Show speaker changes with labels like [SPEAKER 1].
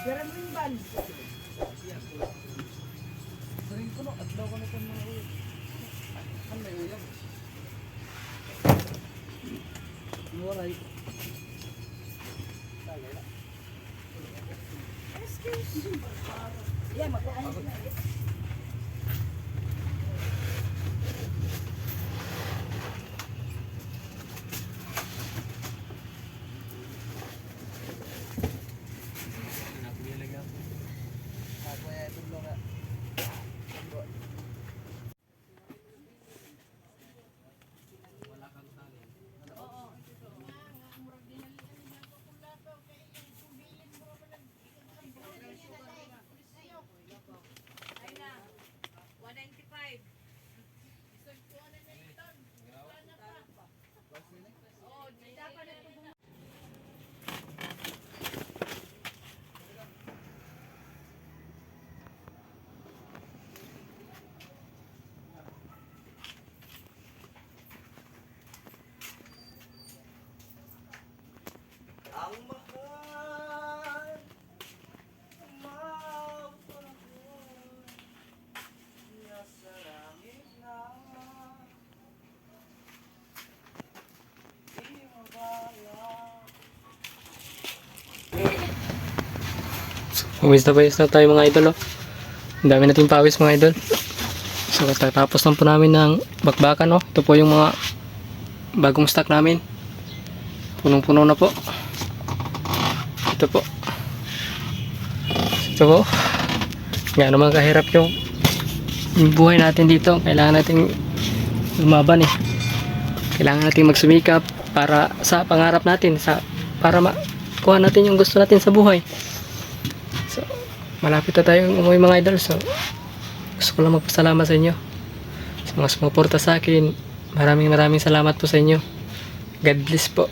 [SPEAKER 1] Pero mo yung ban.
[SPEAKER 2] Sering ko no, adlaw ko na ito mga ulo. Kan may ulam. Nuwaray. Tagay na.
[SPEAKER 1] Excuse. Yeah, magkaan sila.
[SPEAKER 2] Ako ay tulong nga. Ang mahal, ang mapagod, nasa langit na, di mabala.
[SPEAKER 3] Pawis na tayo mga idol, oh. Ang dami nating pawis mga idol. So tapos lang po namin ng bakbakan, oh. Ito po yung mga bagong stock namin. Punong-puno na po. Ito po. Ito po. Nga naman kahirap yung buhay natin dito. Kailangan nating lumaban eh. Kailangan nating magsumikap para sa pangarap natin, para makuha natin yung gusto natin sa buhay. So, malapit na tayong umuwi mga idol. So, gusto ko lang magpasalamat sa inyo. Sa mga sumuporta sa akin. Maraming salamat po sa inyo. God bless po.